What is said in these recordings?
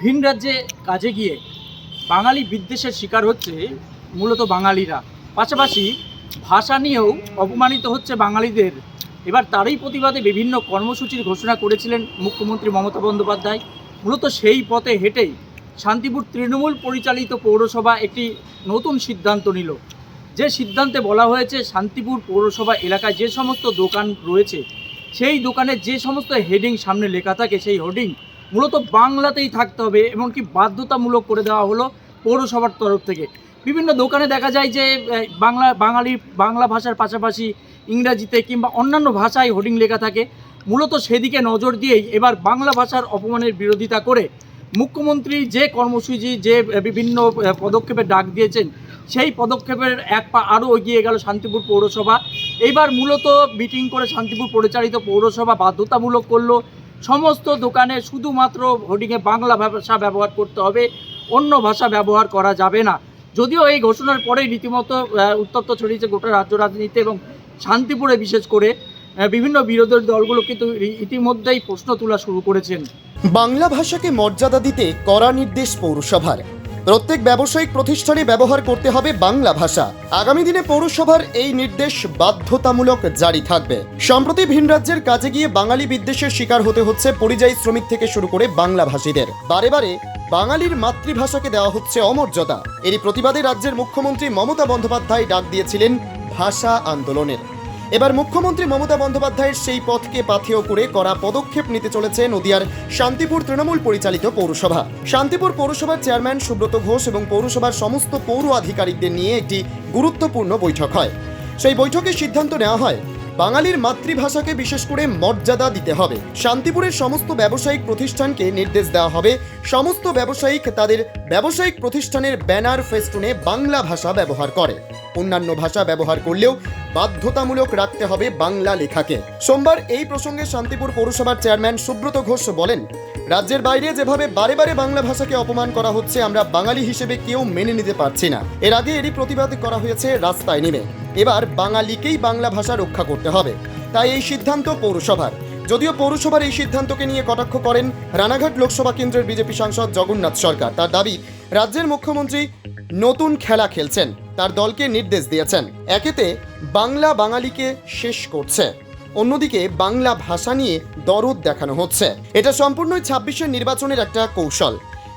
ভিন রাজ্যে কাজে গিয়ে বাঙালি বিদ্বেষের শিকার হচ্ছে মূলত বাঙালিরা, পাশাপাশি ভাষা নিয়েও অপমানিত হচ্ছে বাঙালিদের। এবার তারই প্রতিবাদে বিভিন্ন কর্মসূচির ঘোষণা করেছিলেন মুখ্যমন্ত্রী মমতা বন্দ্যোপাধ্যায়। মূলত সেই পথে হেঁটেই শান্তিপুর তৃণমূল পরিচালিত পৌরসভা একটি নতুন সিদ্ধান্ত নিল। যে সিদ্ধান্তে বলা হয়েছে, শান্তিপুর পৌরসভা এলাকায় যে সমস্ত দোকান রয়েছে সেই দোকানে যে সমস্ত হেডিং সামনে লেখা থাকে সেই হোর্ডিং মূলত বাংলাতেই থাকতে হবে, এমনকি বাধ্যতামূলক করে দেওয়া হলো পৌরসভার তরফ থেকে। বিভিন্ন দোকানে দেখা যায় যে বাংলা ভাষার পাশাপাশি ইংরাজিতে কিংবা অন্যান্য ভাষায় হোর্ডিং লেখা থাকে। মূলত সেদিকে নজর দিয়েই এবার বাংলা ভাষার অপমানের বিরোধিতা করে মুখ্যমন্ত্রী যে কর্মসূচি, যে বিভিন্ন পদক্ষেপের ডাক দিয়েছেন, সেই পদক্ষেপের এক পা আরও এগিয়ে গেল শান্তিপুর পৌরসভা। এইবার মূলত মিটিং করে শান্তিপুর পরিচালিত পৌরসভা বাধ্যতামূলক করলো সমস্ত দোকানে শুধুমাত্র হোর্ডিংয়ে বাংলা ভাষা ব্যবহার করতে হবে, অন্য ভাষা ব্যবহার করা যাবে না। যদিও এই ঘোষণার পরেই রীতিমতো উত্তপ্ত ছড়িয়েছে গোটা রাজ্য রাজনীতিতে, এবং শান্তিপুরে বিশেষ করে বিভিন্ন বিরোধী দলগুলো কিন্তু ইতিমধ্যেই প্রশ্ন তোলা শুরু করেছেন। বাংলা ভাষাকে মর্যাদা দিতে কড়া নির্দেশ পৌরসভার। প্রত্যেক ব্যবসায়িক প্রতিষ্ঠানে ব্যবহার করতে হবে বাংলা ভাষা। আগামী দিনে পৌরসভার এই নির্দেশ বাধ্যতামূলক জারি থাকবে। সম্প্রতি ভিন রাজ্যের কাজে গিয়ে বাঙালি বিদ্বেষের শিকার হতে হচ্ছে পরিযায়ী শ্রমিক থেকে শুরু করে বাংলা ভাষীদের। বারে বারে বাঙালির মাতৃভাষাকে দেওয়া হচ্ছে অমর্যাদা। এরই প্রতিবাদে রাজ্যের মুখ্যমন্ত্রী মমতা বন্দ্যোপাধ্যায় ডাক দিয়েছিলেন ভাষা আন্দোলনের। এবার মুখ্যমন্ত্রী মমতা বন্দ্যোপাধ্যায়ের সেই পথকে পাথেয় করে কড়া পদক্ষেপ নিতে চলেছে নদিয়ার শান্তিপুর তৃণমূল পরিচালিত পৌরসভা। শান্তিপুর পৌরসভার চেয়ারম্যান সুব্রত ঘোষ এবং পৌরসভার সমস্ত পৌর আধিকারিকদের নিয়ে একটি গুরুত্বপূর্ণ বৈঠক হয়। সেই বৈঠকে সিদ্ধান্ত নেওয়া হয় বাঙালির মাতৃভাষাকে বিশেষ করে মর্যাদা দিতে হবে। শান্তিপুরের সমস্ত ব্যবসায়িক প্রতিষ্ঠানকে নির্দেশ দেওয়া হবে সমস্ত ব্যবসায়িক তাদের ব্যবসায়িক প্রতিষ্ঠানের ব্যানার ফেস্টুনে বাংলা ভাষা ব্যবহার করে। অন্যান্য ভাষা ব্যবহার করলেও বাধ্যতামূলক রাখতে হবে বাংলা লেখাকে। সোমবার এই প্রসঙ্গে শান্তিপুর পৌরসভার চেয়ারম্যান সুব্রত ঘোষ বলেন, রাজ্যের বাইরে যেভাবে বারে বারে বাংলা ভাষাকে অপমান করা হচ্ছে আমরা বাঙালি হিসেবে কেউ মেনে নিতে পারছি না। এর আগে এরই প্রতিবাদ করা হয়েছে রাস্তায় নেমে। এবার বাঙালিকেই বাংলা ভাষা রক্ষা করতে হবে, তাই এই সিদ্ধান্ত পৌরসভার। যদিও পৌরসভার এই সিদ্ধান্তকে নিয়ে কটাক্ষ করেন রানাঘাট লোকসভা কেন্দ্রের বিজেপি সাংসদ জগন্নাথ সরকার। তার দাবি, রাজ্যের মুখ্যমন্ত্রী নতুন খেলা খেলছেন, তার দলকে নির্দেশ দিয়েছেন। একেতে বাংলা বাঙালিকে শেষ করছে, অন্যদিকে বাংলা ভাষা নিয়ে দরদ দেখানো হচ্ছে। এটা সম্পূর্ণই ২৬-এর নির্বাচনের একটা কৌশল।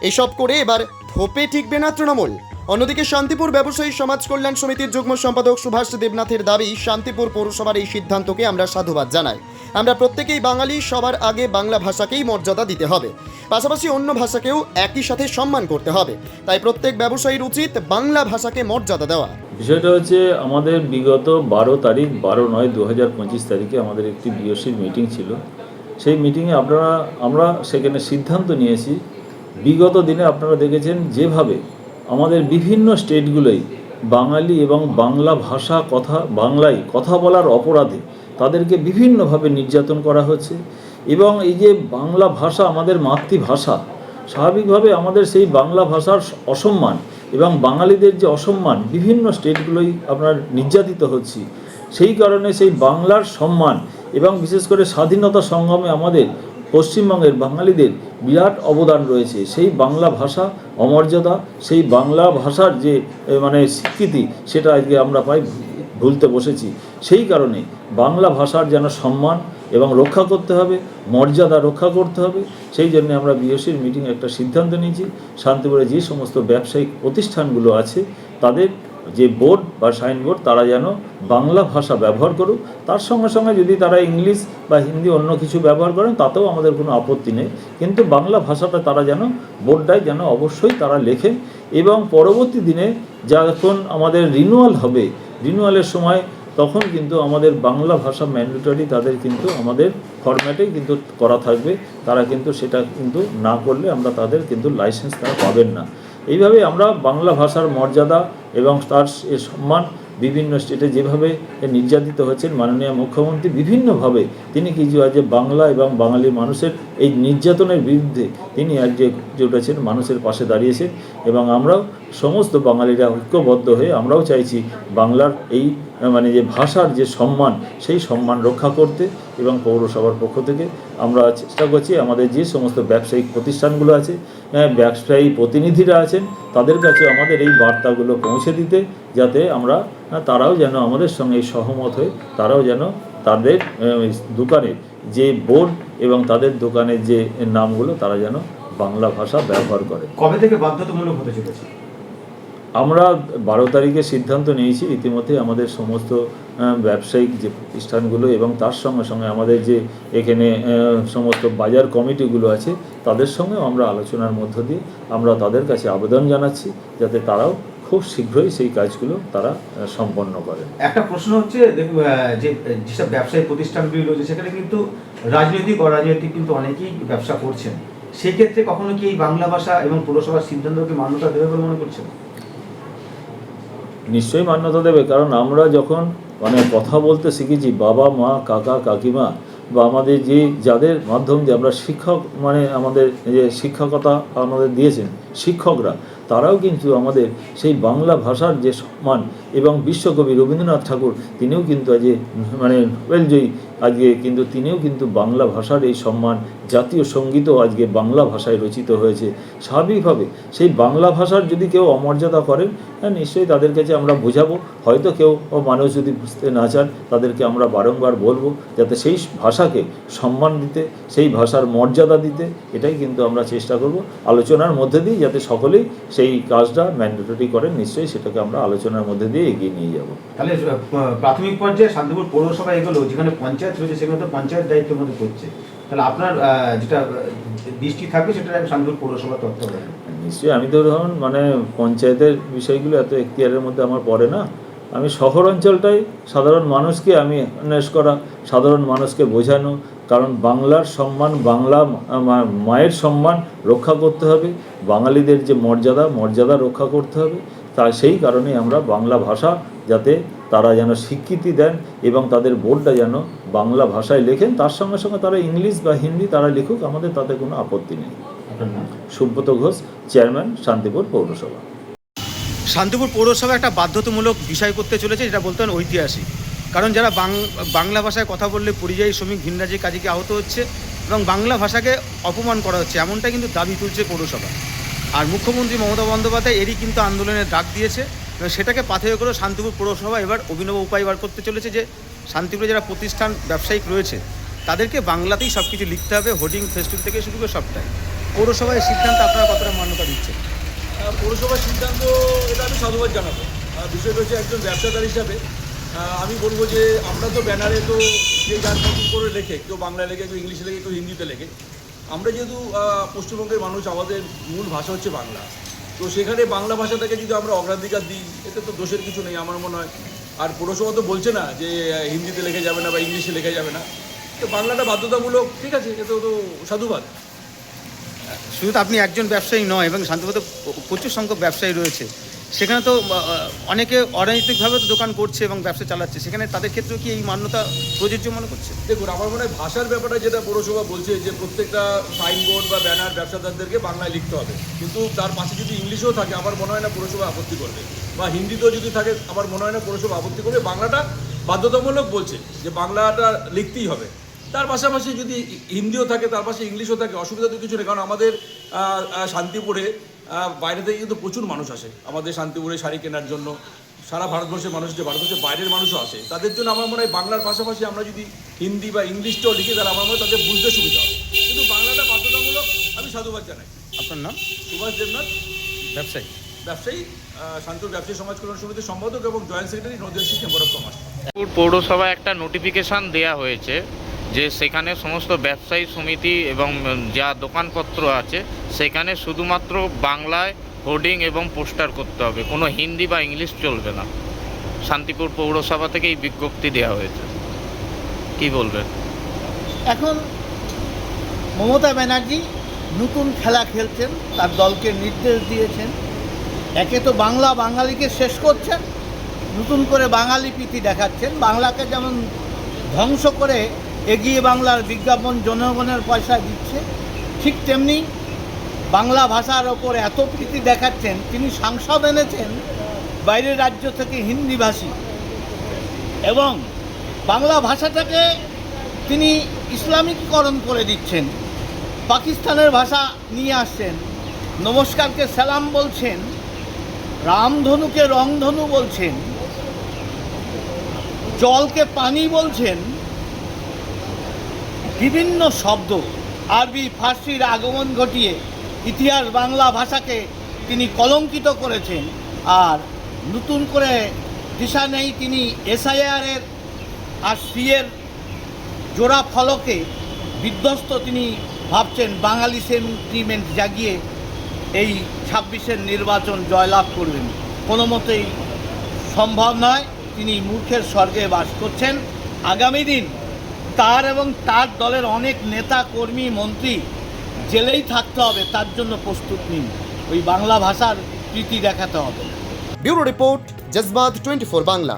এসব করে এবার ধোপে টিকবে না তৃণমূল। অন্যদিকে শান্তিপুর ব্যবসায়ী সমাজ কল্যাণ সমিতির যুগ্ম সম্পাদক সুভাষ দেবনাথের দাবি, শান্তিপুর পৌরসভার এই সিদ্ধান্তকে আমরা সাধুবাদ জানাই। আমরা প্রত্যেকেই বাঙালি, সবার আগে বাংলা ভাষাকেই মর্যাদা দিতে হবে, পাশাপাশি অন্য ভাষাকেও একই সাথে সম্মান করতে হবে। তাই প্রত্যেক ব্যবসায়ীর উচিত বাংলা ভাষাকে মর্যাদা দেওয়া। বিষয়টা হচ্ছে, আমাদের বিগত 12/9/2025 তারিখে আমাদের একটি বিওসির মিটিং ছিল। সেই মিটিংয়ে আমরা সেখানে সিদ্ধান্ত নিয়েছি, বিগত দিনে আপনারা দেখেছেন যেভাবে আমাদের বিভিন্ন স্টেটগুলোই বাঙালি এবং বাংলা ভাষা বাংলায় কথা বলার অপরাধে তাদেরকে বিভিন্নভাবে নির্যাতন করা হচ্ছে। এবং এই যে বাংলা ভাষা আমাদের মাতৃভাষা, স্বাভাবিকভাবে আমাদের সেই বাংলা ভাষার অসম্মান এবং বাঙালিদের যে অসম্মান বিভিন্ন স্টেটগুলোই আপনার নির্যাতিত হচ্ছে। সেই কারণে সেই বাংলার সম্মান এবং বিশেষ করে স্বাধীনতা সংগ্রামে আমাদের পশ্চিমবঙ্গের বাঙালিদের বিরাট অবদান রয়েছে। সেই বাংলা ভাষা অমর্যাদা, সেই বাংলা ভাষার যে স্বীকৃতি, সেটা আজকে আমরা ভুলতে বসেছি। সেই কারণে বাংলা ভাষার যেন সম্মান এবং রক্ষা করতে হবে, মর্যাদা রক্ষা করতে হবে। সেই জন্য আমরা বিওসির মিটিংয়ে একটা সিদ্ধান্ত নিয়েছি, শান্তিপুরে যে সমস্ত ব্যবসায়িক প্রতিষ্ঠানগুলো আছে তাদের যে বোর্ড বা সাইনবোর্ড তারা যেন বাংলা ভাষা ব্যবহার করুক। তার সঙ্গে সঙ্গে যদি তারা ইংলিশ বা হিন্দি অন্য কিছু ব্যবহার করেন তাতেও আমাদের কোনো আপত্তি নেই, কিন্তু বাংলা ভাষাটা তারা যেন বোর্ডটায় যেন অবশ্যই তারা লেখেন। এবং পরবর্তী দিনে যখন আমাদের রিনিউয়াল হবে, রিনিউয়ালের সময় তখন কিন্তু আমাদের বাংলা ভাষা ম্যান্ডেটরি তাদের কিন্তু আমাদের ফরম্যাটেই কিন্তু করা থাকবে। তারা কিন্তু সেটা কিন্তু না করলে আমরা তাদের কিন্তু লাইসেন্স তারা পাবেন না। এইভাবে আমরা বাংলা ভাষার মর্যাদা এবং তার সম্মান বিভিন্ন স্টেটে যেভাবে নির্যাতিত হচ্ছেন মাননীয় মুখ্যমন্ত্রী বিভিন্নভাবে তিনি কিছু আজ বাংলা এবং বাঙালি মানুষের এই নির্যাতনের বিরুদ্ধে তিনি আজ যে উঠেছেন, মানুষের পাশে দাঁড়িয়েছেন। এবং আমরাও সমস্ত বাঙালিরা ঐক্যবদ্ধ হয়ে আমরাও চাইছি বাংলার এই যে ভাষার যে সম্মান, সেই সম্মান রক্ষা করতে। এবং পৌরসভার পক্ষ থেকে আমরা চেষ্টা করছি আমাদের যে সমস্ত ব্যবসায়িক প্রতিষ্ঠানগুলো আছে ব্যবসায়ী প্রতিনিধিরা আছেন তাদের কাছে আমাদের এই বার্তাগুলো পৌঁছে দিতে, যাতে আমরা তারাও যেন আমাদের সঙ্গে সহমত হয়ে তারাও যেন তাদের দোকানের যে বোর্ড এবং তাদের দোকানের যে নামগুলো তারা যেন বাংলা ভাষা ব্যবহার করে। কবে থেকে বাধ্যতামূলক হতে চলেছে? আমরা 12 তারিখে সিদ্ধান্ত নিয়েছি। ইতিমধ্যে আমাদের সমস্ত ব্যবসায়িক যে প্রতিষ্ঠানগুলো এবং তার সঙ্গে সঙ্গে আমাদের যে এখানে সমস্ত বাজার কমিটিগুলো আছে তাদের সঙ্গেও আমরা আলোচনার মধ্য দিয়ে আমরা তাদের কাছে আবেদন জানাচ্ছি যাতে তারাও খুব শীঘ্রই সেই কাজগুলো তারা সম্পন্ন করেন। একটা প্রশ্ন হচ্ছে, দেখুন যে যেসব ব্যবসায়িক প্রতিষ্ঠানগুলি রয়েছে সেখানে কিন্তু রাজনৈতিক অরাজনৈতিক কিন্তু অনেকেই ব্যবসা করছেন। সেই ক্ষেত্রে কখনো কি এই বাংলা ভাষা এবং পৌরসভার সিদ্ধান্তকে মান্যতা দেবে বলে মনে করছেন? নিশ্চয়ই মান্যতা দেবে, কারণ আমরা যখন কথা বলতে শিখেছি, বাবা মা কাকা কাকিমা বা আমাদের যে যাদের মাধ্যম দিয়ে আমরা শিক্ষক আমাদের যে শিক্ষকতা আমাদের দিয়েছেন শিক্ষকরা, তারাও কিন্তু আমাদের সেই বাংলা ভাষার যে সম্মান, এবং বিশ্বকবি রবীন্দ্রনাথ ঠাকুর তিনিও কিন্তু নোবেলজয়ী আজকে কিন্তু তিনিও কিন্তু বাংলা ভাষার এই সম্মান, জাতীয় সঙ্গীতও আজকে বাংলা ভাষায় রচিত হয়েছে। স্বাভাবিকভাবে সেই বাংলা ভাষার যদি কেউ অমর্যাদা করেন, নিশ্চয়ই তাদের কাছে আমরা বোঝাবো। হয়তো কেউ মানুষ যদি বুঝতে না চান তাদেরকে আমরা বারংবার বলবো যাতে সেই ভাষাকে সম্মান দিতে, সেই ভাষার মর্যাদা দিতে, এটাই কিন্তু আমরা চেষ্টা করব আলোচনার মধ্যে দিয়ে, যাতে সকলেই সেই কাজটা ম্যান্ডেটরি করেন। নিশ্চয়ই সেটাকে আমরা আলোচনার মধ্যে দিয়ে এগিয়ে নিয়ে যাব। তাহলে প্রাথমিক পর্যায়ে শান্তিপুর পৌরসভা এগুলো যেখানে পঞ্চায়েত রয়েছে সেখানে তো পঞ্চায়েত দায়িত্বের মধ্যে করছে, তাহলে আপনার যেটা দৃষ্টি থাকবে সেটা শান্তিপুর পৌরসভা তত্ত্বাবধানে। নিশ্চয়ই আমি তো ধরুন পঞ্চায়েতের বিষয়গুলো এত এখতিয়ারের মধ্যে আমার পড়ে না। আমি শহর অঞ্চলটাই সাধারণ মানুষকে আমি অ্যাওয়ারনেস করা, সাধারণ মানুষকে বোঝানো, কারণ বাংলার সম্মান, বাংলা মায়ের সম্মান রক্ষা করতে হবে, বাঙালিদের যে মর্যাদা রক্ষা করতে হবে। তাই সেই কারণে আমরা বাংলা ভাষা যাতে তারা যেন স্বীকৃতি দেন এবং তাদের বোর্ডটা যেন বাংলা ভাষায় লেখেন, তার সঙ্গে সঙ্গে তারা ইংলিশ বা হিন্দি তারা লিখুক, আমাদের তাতে কোনো আপত্তি নেই। সুব্রত ঘোষ, চেয়ারম্যান, শান্তিপুর পৌরসভা। শান্তিপুর পৌরসভা একটা বাধ্যতামূলক বিষয় করতে চলেছে, যেটা বলতেন ঐতিহাসিক। কারণ যারা বাংলা ভাষায় কথা বললে পরিযায়ী শ্রমিক ভিন রাজ্যে কাজে আহত হচ্ছে এবং বাংলা ভাষাকে অপমান করা হচ্ছে, এমনটাই কিন্তু দাবি তুলছে পৌরসভা। আর মুখ্যমন্ত্রী মমতা বন্দ্যোপাধ্যায় এরই কিন্তু আন্দোলনের ডাক দিয়েছে এবং সেটাকে পাথেয় করে শান্তিপুর পৌরসভা এবার অভিনব উপায় বার করতে চলেছে যে শান্তিপুরে যারা প্রতিষ্ঠান ব্যবসায়িক রয়েছে তাদেরকে বাংলাতেই সব কিছু লিখতে হবে, হোর্ডিং ফেস্টুন থেকে শুরু করে সবটাই। পৌরসভায় এই সিদ্ধান্ত আপনারা কতটা মান্যতা দিচ্ছে? পৌরসভার সিদ্ধান্ত এটা আমি সাধুবাদ জানাবো। বিষয়টা হচ্ছে একজন ব্যবসাদার হিসাবে আমি বলবো যে আমরা তো ব্যানারে তো যে যার মতন করে লেখে, কেউ বাংলায় লেখে, কেউ ইংলিশে লেখে, কেউ হিন্দিতে লেখে। আমরা যেহেতু পশ্চিমবঙ্গের মানুষ, আমাদের মূল ভাষা হচ্ছে বাংলা, তো সেখানে বাংলা ভাষাটাকে যদি আমরা অগ্রাধিকার দিই এতে তো দোষের কিছু নেই আমার মনে হয়। আর পৌরসভা তো বলছে না যে হিন্দিতে লেখা যাবে না বা ইংলিশে লেখা যাবে না, তো বাংলাটা বাধ্যতামূলক, ঠিক আছে, এতে তো সাধুবাদ। শুধু তো আপনি একজন ব্যবসায়ী নয় এবং শান্তিপুরে প্রচুর সংখ্যক ব্যবসায়ী রয়েছে, সেখানে তো অনেকে অরাজনৈতিকভাবে তো দোকান করছে এবং ব্যবসা চালাচ্ছে, সেখানে তাদের ক্ষেত্রেও কি এই মান্যতা প্রযোজ্য মনে করছে? দেখুন, আমার মনে হয় ভাষার ব্যাপারটা যেটা পৌরসভা বলছে যে প্রত্যেকটা সাইনবোর্ড বা ব্যানার ব্যবসাদারদেরকে বাংলায় লিখতে হবে, কিন্তু তার পাশে যদি ইংলিশেও থাকে আমার মনে হয় না পৌরসভা আপত্তি করবে, বা হিন্দিতেও যদি থাকে আমার মনে হয় না পৌরসভা আপত্তি করবে। বাংলাটা বাধ্যতামূলক বলছে যে বাংলাটা লিখতেই হবে, তার পাশাপাশি যদি হিন্দিও থাকে তার পাশে ইংলিশও থাকে, অসুবিধা তো কিছু নেই। কারণ আমাদের শান্তিপুরে বাইরে থেকে কিন্তু প্রচুর মানুষ আসে আমাদের শান্তিপুরে শাড়ি কেনার জন্য, সারা ভারতবর্ষের মানুষ, যে ভারতবর্ষের বাইরের মানুষও আসে, তাদের জন্য আমার মনে হয় বাংলার পাশাপাশি আমরা যদি হিন্দি বা ইংলিশটাও লিখি তাহলে আমার মনে হয় তাদের বুঝতে সুবিধা হবে, কিন্তু বাংলাটা বাধ্যতামূলক। আমি সাধুবাদ জানাই। আপনার নাম? সুভাষ দেবনাথ, ব্যবসায়ী শান্তিপুর ব্যবসায়ী সমাজ কল্যাণ সমিতির সম্পাদক এবং joint secretary, Nadia chamber of commerce. পৌরসভায় একটা নোটিফিকেশান দেয়া হয়েছে যে সেখানে সমস্ত ব্যবসায়ী সমিতি এবং যা দোকানপত্র আছে সেখানে শুধুমাত্র বাংলায় হোর্ডিং এবং পোস্টার করতে হবে, কোনো হিন্দি বা ইংলিশ চলবে না। শান্তিপুর পৌরসভা থেকে এই বিজ্ঞপ্তি দেওয়া হয়েছে, কি বলবেন? এখন মমতা ব্যানার্জি নতুন খেলা খেলছেন, তার দলকে নির্দেশ দিয়েছেন। একে তো বাঙালিকে শেষ করছেন, নতুন করে বাঙালি প্রীতি দেখাচ্ছেন, বাংলাকে যেমন ধ্বংস করে এগিয়ে বাংলার বিজ্ঞাপন জনগণের পয়সা দিচ্ছে, ঠিক তেমনি বাংলা ভাষার ওপর এত প্রীতি দেখাচ্ছেন, তিনি সাংসদ এনেছেন বাইরের রাজ্য থেকে হিন্দিভাষী, এবং বাংলা ভাষাটাকে তিনি ইসলামিকীকরণ করে দিচ্ছেন, পাকিস্তানের ভাষা নিয়ে আসছেন, নমস্কারকে সালাম বলছেন, রামধনুকে রংধনু বলছেন, জলকে পানি বলছেন, বিভিন্ন শব্দ আরবি ফার্সির আগমন ঘটিয়ে ইতিহাস বাংলা ভাষাকে তিনি কলঙ্কিত করেছেন। আর নতুন করে দিশা নেই তিনি এসআইআরের আর সিএর জোড়া ফলকে বিধ্বস্ত তিনি ভাবছেন বাঙালি সেন্টিমেন্ট জাগিয়ে এই ২৬-এর নির্বাচন জয়লাভ করবেন। কোনো মতেই সম্ভব নয়। তিনি মূর্খের স্বর্গে বাস করছেন। আগামী দিন তার এবং তার দলের অনেক নেতা কর্মী মন্ত্রী জেলেই থাকতে হবে, তার জন্য প্রস্তুত নিন। ওই বাংলা ভাষার প্রীতি দেখাতে হবে। Bureau report, জজবাত 24 Bangla.